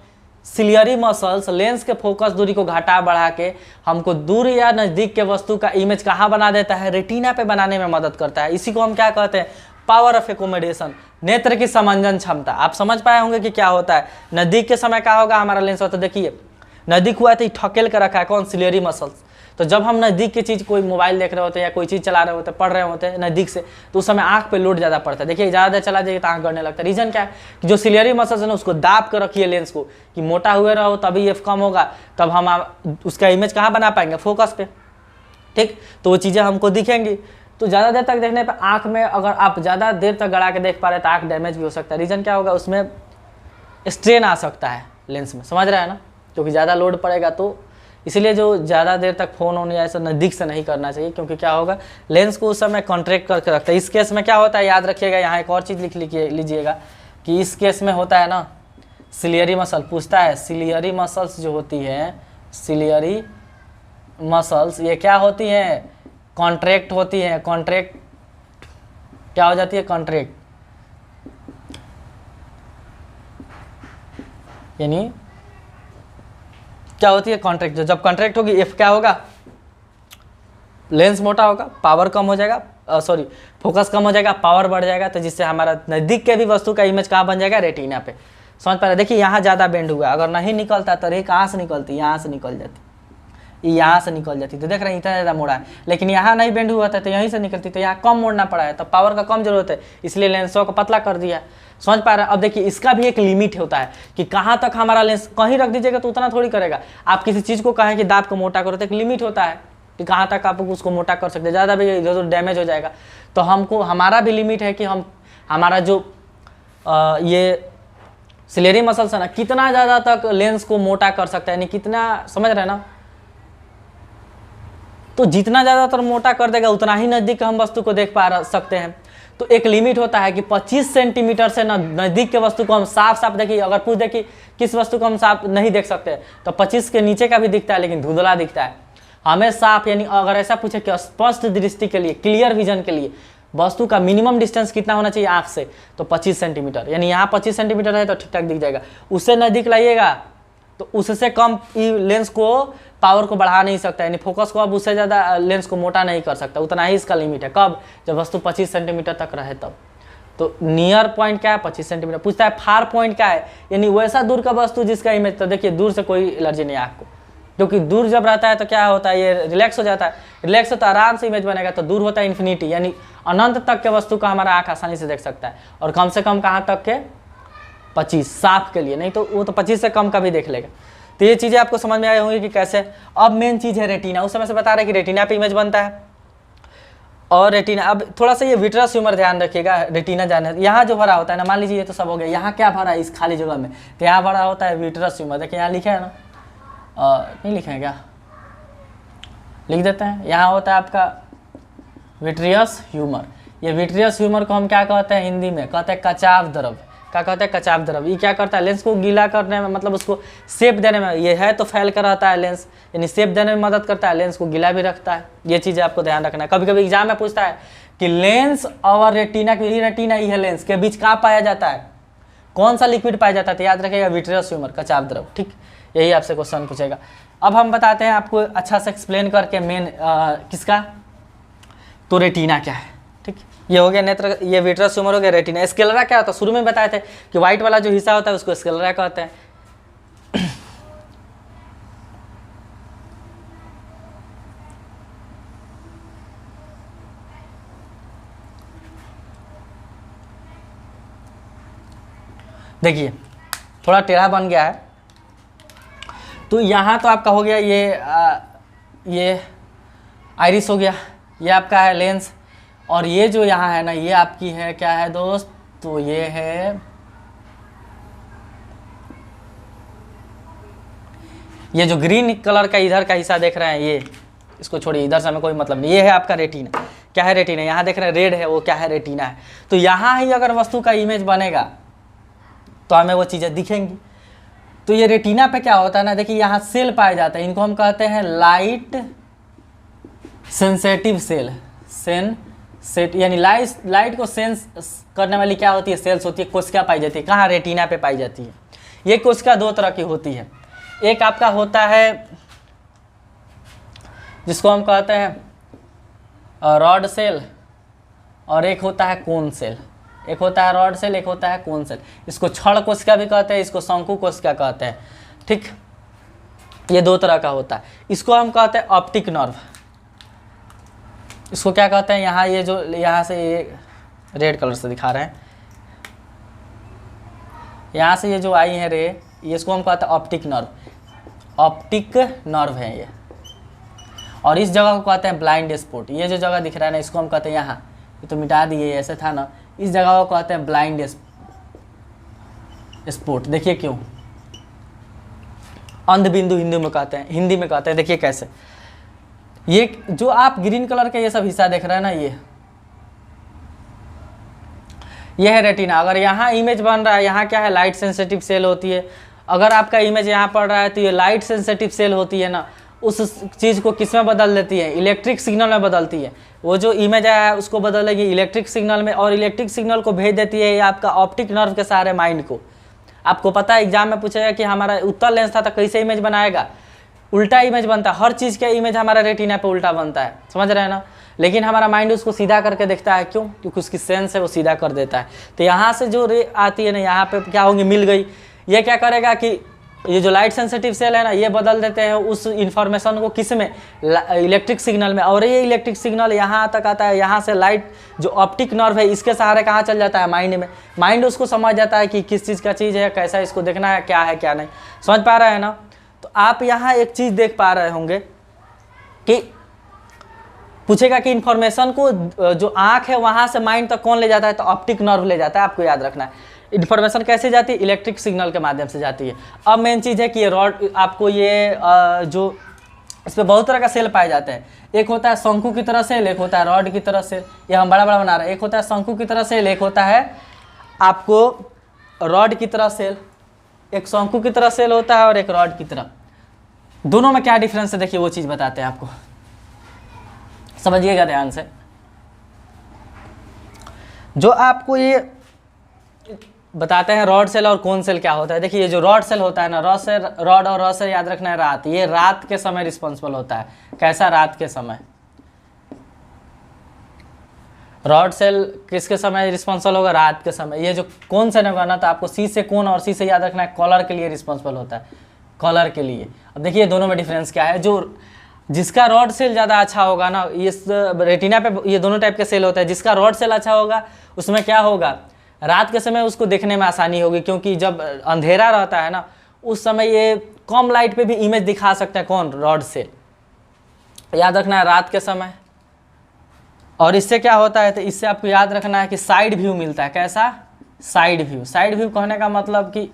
सिलियरी मसल्स लेंस के फोकस दूरी को घटा बढ़ा के हमको दूर या नज़दीक के वस्तु का इमेज कहाँ बना देता है, रेटिना पे बनाने में मदद करता है। इसी को हम क्या कहते हैं, पावर ऑफ एकोमोडेशन, नेत्र की समंजन क्षमता। आप समझ पाए होंगे कि क्या होता है। नज़दीक के समय क्या होगा, हमारा लेंस होता है, देखिए नज़दीक हुआ तो ठकेल कर रखा है, कौन, सिलियरी मसल्स। तो जब हम नज़दीक की चीज़, कोई मोबाइल देख रहे होते हैं या कोई चीज़ चला रहे होते हैं, पढ़ रहे होते हैं नज़दीक से, तो उस समय आँख पे लोड ज़्यादा पड़ता है। देखिए ज़्यादा देर चला जाइए तो आँख गड़ने लगता है। रीज़न क्या है कि जो सिलियरी मसल्स है ना उसको दाब कर रखिए लेंस को, कि मोटा हुए रहो तभी एफ कम होगा, तब हम उसका इमेज कहाँ बना पाएंगे, फोकस पे। ठीक, तो वो चीज़ें हमको दिखेंगी। तो ज़्यादा देर तक देखने पर आँख में, अगर आप ज़्यादा देर तक गड़ा के देख पा रहे हैं तो आँख डैमेज भी हो सकता है। रीज़न क्या होगा, उसमें स्ट्रेन आ सकता है लेंस में, समझ रहे हैं ना, क्योंकि ज़्यादा लोड पड़ेगा। तो इसलिए जो ज़्यादा देर तक फ़ोन ऑन या ऐसा नज़दीक से नहीं करना चाहिए, क्योंकि क्या होगा, लेंस को उस समय कॉन्ट्रैक्ट करके रखता है। इस केस में क्या होता है, याद रखिएगा, यहाँ एक और चीज़ लिख लीजिएगा कि इस केस में होता है ना, सिलियरी मसल पूछता है, सिलियरी मसल्स जो होती है, सिलियरी मसल्स ये क्या होती हैं, कॉन्ट्रैक्ट होती हैं। कॉन्ट्रैक्ट क्या हो जाती है, कॉन्ट्रैक्ट यानी क्या होती है, कॉन्ट्रैक्ट। जब कॉन्ट्रैक्ट होगी एफ क्या होगा, लेंस मोटा होगा, पावर कम हो जाएगा, फोकस कम हो जाएगा, पावर बढ़ जाएगा। तो जिससे हमारा नज़दीक के भी वस्तु का इमेज कहाँ बन जाएगा, रेटिना पे। समझ पा रहे, देखिए यहाँ ज़्यादा बेंड हुआ है, अगर नहीं निकलता तो रे कहाँ से निकलती, यहाँ से निकल जाती, यहाँ से निकल जाती। तो देख रहे हैं इतना ज़्यादा मोड़ा है, लेकिन यहाँ नहीं बेंड हुआ था तो यहीं से निकलती, तो यहाँ कम मोड़ना पड़ा है, तो पावर का कम जरूरत है, इसलिए लेंसों को पतला कर दिया। समझ पा रहे हैं। अब देखिए इसका भी एक लिमिट होता है कि कहाँ तक हमारा लेंस, कहीं रख दीजिएगा तो उतना थोड़ी करेगा। आप किसी चीज़ को कहें कि दाब को मोटा करो तो एक लिमिट होता है कि कहाँ तक आप उसको मोटा कर सकते हैं, ज़्यादा भी इधर डैमेज हो जाएगा। तो हमको हमारा भी लिमिट है कि हम हमारा जो ये सिलियरी मसल्स है ना, कितना ज़्यादा तक लेंस को मोटा कर सकता है, यानी कितना, समझ रहे हैं ना। तो जितना ज़्यादातर मोटा कर देगा उतना ही नज़दीक हम वस्तु को देख पा सकते हैं। तो एक लिमिट होता है कि 25 सेंटीमीटर से नज़दीक के वस्तु को हम साफ देखिए, अगर पूछ दे कि किस वस्तु को हम साफ नहीं देख सकते तो 25 के नीचे का भी दिखता है लेकिन धुंधला दिखता है। हमें साफ, यानी अगर ऐसा पूछे कि स्पष्ट दृष्टि के लिए, क्लियर विजन के लिए वस्तु का मिनिमम डिस्टेंस कितना होना चाहिए आँख से, तो 25 सेंटीमीटर, यानी यहाँ 25 सेंटीमीटर है तो ठीक ठाक दिख जाएगा। उससे नज़दीक लाइएगा तो उससे कम लेंस को, पावर को बढ़ा नहीं सकता, यानी फोकस को अब उससे ज़्यादा लेंस को मोटा नहीं कर सकता, उतना ही इसका लिमिट है। कब, जब वस्तु 25 सेंटीमीटर तक रहे तब। तो नियर पॉइंट क्या है, 25 सेंटीमीटर। पूछता है फार पॉइंट क्या है, यानी वैसा दूर का वस्तु जिसका इमेज, तो देखिए दूर से कोई एलर्जी नहीं है आँख को, क्योंकि दूर जब रहता है तो क्या होता है, ये रिलैक्स हो जाता है, रिलैक्स होता है आराम से इमेज बनेगा। तो दूर होता है इन्फिनिटी, यानी अनंत तक के वस्तु का हमारा आँख आसानी से देख सकता है, और कम से कम कहाँ तक के 25 साफ के लिए, नहीं तो वो तो 25 से कम का भी देख लेगा। तो ये चीज़ें आपको समझ में आई होंगी कि कैसे। अब मेन चीज़ है रेटिना। उस समय से बता रहे कि रेटिना पे इमेज बनता है, और रेटिना, अब थोड़ा सा ये विट्रस ह्यूमर ध्यान रखिएगा। रेटिना जाने यहाँ जो भरा होता है ना, मान लीजिए ये तो सब हो गया, यहाँ क्या भरा है इस खाली जगह में, तो यहाँ भरा होता है विट्रस ह्यूमर। देखिए यहाँ लिखा है ना, नहीं लिखे हैं क्या, लिख देते हैं। यहाँ होता है आपका विट्रियस ह्यूमर। ये विट्रियस ह्यूमर को हम क्या कहते हैं हिंदी में, कहते हैं कचाव द्रव। क्या कहते हैं, कचाव द्रव। ये क्या करता है, लेंस को गीला करने में, मतलब उसको शेप देने में, ये है तो फैल कर रहता है लेंस, यानी शेप देने में मदद करता है, लेंस को गीला भी रखता है। ये चीज़ें आपको ध्यान रखना है। कभी कभी एग्जाम में पूछता है कि लेंस और रेटिना की, रेटिना ये लेंस के बीच कहाँ पाया जाता है, कौन सा लिक्विड पाया जाता है, तो याद रखिएगा विट्रियस ह्यूमर, कचाव द्रव। ठीक, यही आपसे क्वेश्चन पूछेगा। अब हम बताते हैं आपको अच्छा से एक्सप्लेन करके मेन किसका, तो रेटिना क्या है। ठीक, ये हो गया नेत्र, ये विट्रस ह्यूमर हो गया। रेटिना, स्क्लेरा क्या होता है, शुरू में बताए थे कि व्हाइट वाला जो हिस्सा होता है उसको स्क्लेरा कहते हैं। देखिए थोड़ा टेढ़ा बन गया है, तो यहाँ तो आपका हो गया ये आइरिस हो गया, ये आपका है लेंस, और ये जो यहाँ है ना, ये आपकी है क्या है दोस्त, तो ये है, ये जो ग्रीन कलर का इधर का हिस्सा देख रहे हैं, ये इसको छोड़िए, इधर से हमें कोई मतलब नहीं। ये है आपका रेटिना। क्या है रेटिना, यहाँ देख रहे हैं रेड है, वो क्या है, रेटिना है। तो यहाँ ही अगर वस्तु का इमेज बनेगा तो हमें वो चीज़ें दिखेंगी। तो ये रेटिना पे क्या होता है ना, देखिए यहाँ सेल पाए जाते हैं, इनको हम कहते हैं लाइट सेंसेटिव सेल। सेट यानी लाइट को सेंस करने वाली क्या होती है, सेल्स होती है, कोशिका पाई जाती है। कहाँ, रेटिना पे पाई जाती है। ये कोशिका दो तरह की होती है, एक आपका होता है जिसको हम कहते हैं रॉड सेल, और एक होता है कोन सेल। एक होता है रॉड सेल, एक होता है कोन सेल। इसको छड़ कोशिका भी कहते हैं, इसको शंकु कोशिका कहते हैं। ठीक, ये दो तरह का होता है। इसको हम कहते हैं ऑप्टिक नर्व। इसको क्या कहते हैं, यहाँ ये जो यहाँ से ये रेड कलर से दिखा रहे हैं, यहाँ से ये जो आई है रे, ये इसको हम कहते हैं ऑप्टिक नर्व। ऑप्टिक नर्व है ये। और इस जगह को कहते हैं ब्लाइंड स्पॉट। ये जो जगह दिख रहा है ना, इसको हम कहते हैं यहाँ, ये तो मिटा दिए, ऐसे था ना, इस जगह को कहते हैं ब्लाइंड स्पॉट। देखिए क्यों, अंध बिंदु हिंदी में कहते हैं। देखिए कैसे, ये जो आप ग्रीन कलर के ये सब हिस्सा देख रहे हैं ना, ये है रेटिना। अगर यहाँ इमेज बन रहा है, यहाँ क्या है, लाइट सेंसिटिव सेल होती है। अगर आपका इमेज यहाँ पड़ रहा है तो ये लाइट सेंसिटिव सेल होती है ना, उस चीज़ को किस में बदल देती है, इलेक्ट्रिक सिग्नल में बदलती है। वो जो इमेज आया है उसको बदलेगी इलेक्ट्रिक सिग्नल में, और इलेक्ट्रिक सिग्नल को भेज देती है ये आपका ऑप्टिक नर्व के सहारे माइंड को। आपको पता है एग्जाम में पूछेगा कि हमारा उत्तर लेंस था तो कैसे इमेज बनाएगा, उल्टा इमेज बनता है। हर चीज़ का इमेज हमारा रेटिना पे उल्टा बनता है, समझ रहे हैं ना। लेकिन हमारा माइंड उसको सीधा करके देखता है, क्यों, क्योंकि उसकी सेंस है, वो सीधा कर देता है। तो यहाँ से जो रे आती है ना, यहाँ पे क्या होगी, मिल गई। ये क्या करेगा कि ये जो लाइट सेंसिटिव सेल है ना, ये बदल देते हैं उस इंफॉर्मेशन को किस में, इलेक्ट्रिक सिग्नल में। और ये इलेक्ट्रिक सिग्नल यहाँ तक आता है, यहाँ से लाइट जो ऑप्टिक नर्व है इसके सहारे कहाँ चल जाता है, माइंड में। माइंड उसको समझ जाता है कि किस चीज़ का चीज़ है, कैसा इसको देखना है, क्या है क्या नहीं। समझ पा रहे हैं ना। तो आप यहाँ एक चीज़ देख पा रहे होंगे कि पूछेगा कि इन्फॉर्मेशन को जो आँख है वहाँ से माइंड तक कौन ले जाता है, तो ऑप्टिक नर्व ले जाता है। आपको याद रखना है, इन्फॉर्मेशन कैसे जाती है, इलेक्ट्रिक सिग्नल के माध्यम से जाती है। अब मेन चीज़ है कि ये रॉड, आपको ये जो इस पर बहुत तरह का सेल पाए जाते हैं। एक होता है शंकु की तरह सेल, एक होता है रॉड की तरह सेल। ये हम बड़ा बड़ा बना रहे हैं। एक होता है शंकु की तरह सेल, एक होता है आपको रॉड की तरह सेल। एक शंकु की तरह सेल होता है और एक रॉड की तरह। दोनों में क्या डिफरेंस है देखिए, वो चीज़ बताते हैं आपको, समझिएगा ध्यान से। जो आपको ये बताते हैं रॉड सेल और कोन सेल क्या होता है। देखिए ये जो रॉड सेल होता है ना, रॉड और रॉड सेल याद रखना है रात, ये रात के समय रिस्पॉन्सिबल होता है। कैसा, रात के समय। रॉड सेल किसके समय रिस्पॉन्सिबल होगा, रात के समय। ये जो कोन सेल होगा ना, तो आपको सी से कोन और सी से याद रखना है, कॉलर के लिए रिस्पॉन्सिबल होता है। कलर के लिए। अब देखिए दोनों में डिफरेंस क्या है। जो जिसका रॉड सेल ज़्यादा अच्छा होगा ना, इस रेटिना पे ये दोनों टाइप के सेल होता है। जिसका रॉड सेल अच्छा होगा उसमें क्या होगा, रात के समय उसको देखने में आसानी होगी, क्योंकि जब अंधेरा रहता है ना उस समय ये कम लाइट पे भी इमेज दिखा सकता है। कौन? Rod cell. याद रखना है रात के समय। और इससे क्या होता है, तो इससे आपको याद रखना है कि साइड व्यू मिलता है। कैसा? Side view. साइड व्यू कहने का मतलब कि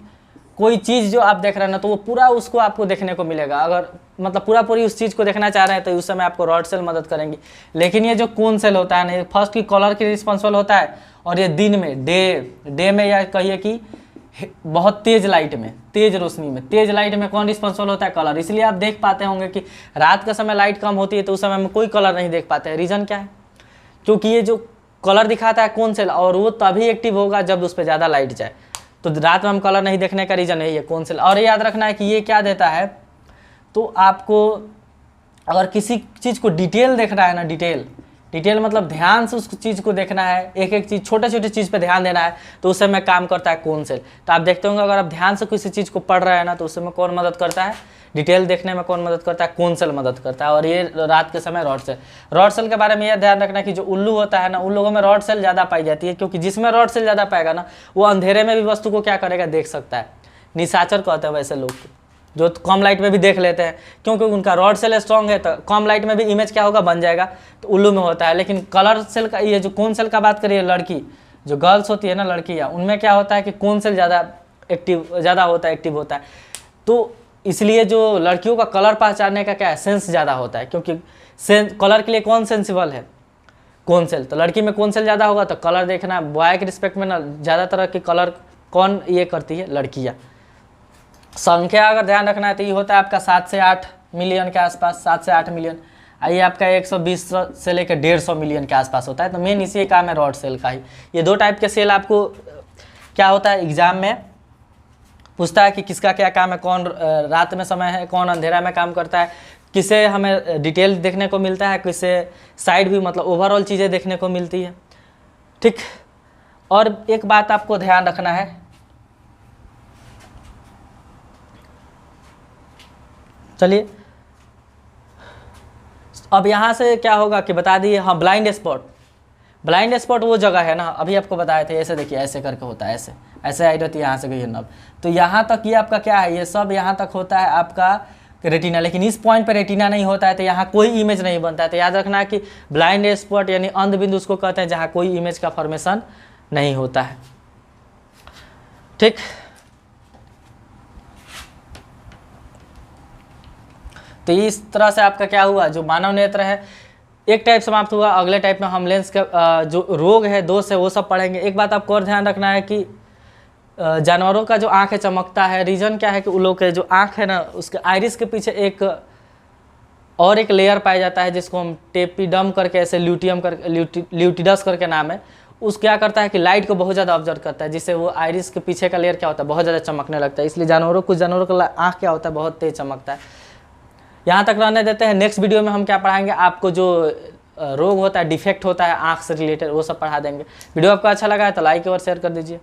कोई चीज़ जो आप देख रहे हैं ना, तो वो पूरा उसको आपको देखने को मिलेगा। अगर मतलब पूरा पूरी उस चीज़ को देखना चाह रहे हैं तो उस समय आपको रॉड सेल मदद करेंगी। लेकिन ये जो कोन सेल होता है ना, ये फर्स्ट की कलर की रिस्पॉन्सिबल होता है, और ये दिन में डे में, या कहिए कि बहुत तेज लाइट में, तेज रोशनी में, तेज लाइट में कौन रिस्पॉन्सिबल होता है? कलर। इसलिए आप देख पाते होंगे कि रात के समय लाइट कम होती है तो उस समय में कोई कलर नहीं देख पाते हैं। रीज़न क्या है? क्योंकि ये जो कलर दिखाता है कोन सेल, और वो तभी एक्टिव होगा जब उस पर ज़्यादा लाइट जाए। तो रात में हम कलर नहीं देखने का रीज़न यही है, कोन सेल। और याद रखना है कि ये क्या देता है, तो आपको अगर किसी चीज़ को डिटेल देखना है ना, डिटेल मतलब ध्यान से उस चीज़ को देखना है, एक एक चीज़, छोटे छोटे चीज़ पे ध्यान देना है, तो उस समय काम करता है कोन सेल। तो आप देखते होंगे अगर आप ध्यान से किसी चीज़ को पढ़ रहे हैं ना, तो उस समय कौन मदद करता है? डिटेल देखने में कौन मदद करता है? कोन सेल मदद करता है। और ये रात के समय रॉड सेल। रॉड सेल के बारे में यह ध्यान रखना कि जो उल्लू होता है ना, उन लोगों में रॉड सेल ज़्यादा पाई जाती है, क्योंकि जिसमें रॉड सेल ज़्यादा पाएगा ना, वो अंधेरे में भी वस्तु को क्या करेगा? देख सकता है। निशाचर कहते हैं वैसे लोग जो कम लाइट में भी देख लेते हैं, क्योंकि उनका रॉड सेल स्ट्रॉन्ग है, तो कम लाइट में भी इमेज क्या होगा? बन जाएगा। तो उल्लू में होता है। लेकिन कलर सेल का, ये जो कोन सेल का बात करिए, लड़की जो गर्ल्स होती है ना, लड़कियाँ, उनमें क्या होता है कि कोन सेल ज़्यादा होता है, एक्टिव होता है। तो इसलिए जो लड़कियों का कलर पहचानने का क्या है? सेंस ज़्यादा होता है, क्योंकि कलर के लिए कौन सेंसिबल है? Cone cell. तो लड़की में कोन सेल ज़्यादा होगा, तो कलर देखना, बॉय के रिस्पेक्ट में ना ज़्यादा तरह के कलर कौन ये करती है? लड़कियाँ। संख्या अगर ध्यान रखना है तो ये होता है आपका 7 से 8 मिलियन के आसपास, 7 से 8 मिलियन। ये आपका 120 से लेकर 150 मिलियन के आसपास होता है। तो मेन इसी काम है रॉड सेल का ही। ये दो टाइप के सेल आपको क्या होता है, एग्जाम में पूछता है कि किसका क्या काम है, कौन रात में समय है, कौन अंधेरा में काम करता है, किसे हमें डिटेल देखने को मिलता है, किसे साइड भी, मतलब ओवरऑल चीज़ें देखने को मिलती है। ठीक। और एक बात आपको ध्यान रखना है, चलिए अब यहाँ से क्या होगा कि बता दिए। हाँ, ब्लाइंड स्पॉट वो जगह है ना, अभी आपको बताए थे। ऐसे देखिए, ऐसे करके होता है, ऐसे आई रहती है, यहाँ से गई है नब। तो यहाँ तक ये आपका क्या है, ये सब यहाँ तक होता है आपका रेटिना। लेकिन इस पॉइंट पे रेटिना नहीं होता है, तो यहाँ कोई इमेज नहीं बनता है। तो याद रखना है कि ब्लाइंड स्पॉट यानी अंध बिंदु उसको कहते हैं जहाँ कोई इमेज का फॉर्मेशन नहीं होता है। ठीक। तो इस तरह से आपका क्या हुआ, जो मानव नेत्र है एक टाइप समाप्त हुआ। अगले टाइप में हम लेंस का जो रोग है, दोष है, वो सब पढ़ेंगे। एक बात आपको और ध्यान रखना है कि जानवरों का जो आँख है चमकता है, रीज़न क्या है कि उन लोग के जो आँख है ना, उसके आइरिस के पीछे एक लेयर पाया जाता है, जिसको हम टेपिडम करके, ऐसे ल्यूटिडस करके नाम है। उस क्या करता है कि लाइट को बहुत ज़्यादा ऑब्जर्व करता है, जिससे वो आइरिस के पीछे का लेयर क्या होता है, बहुत ज़्यादा चमकने लगता है। इसलिए कुछ जानवरों का आँख क्या होता है, बहुत तेज चमकता है। यहाँ तक रहने देते हैं। नेक्स्ट वीडियो में हम क्या पढ़ाएंगे, आपको जो रोग होता है, डिफेक्ट होता है आँख से रिलेटेड, वो सब पढ़ा देंगे। वीडियो आपको अच्छा लगा है तो लाइक और शेयर कर दीजिए।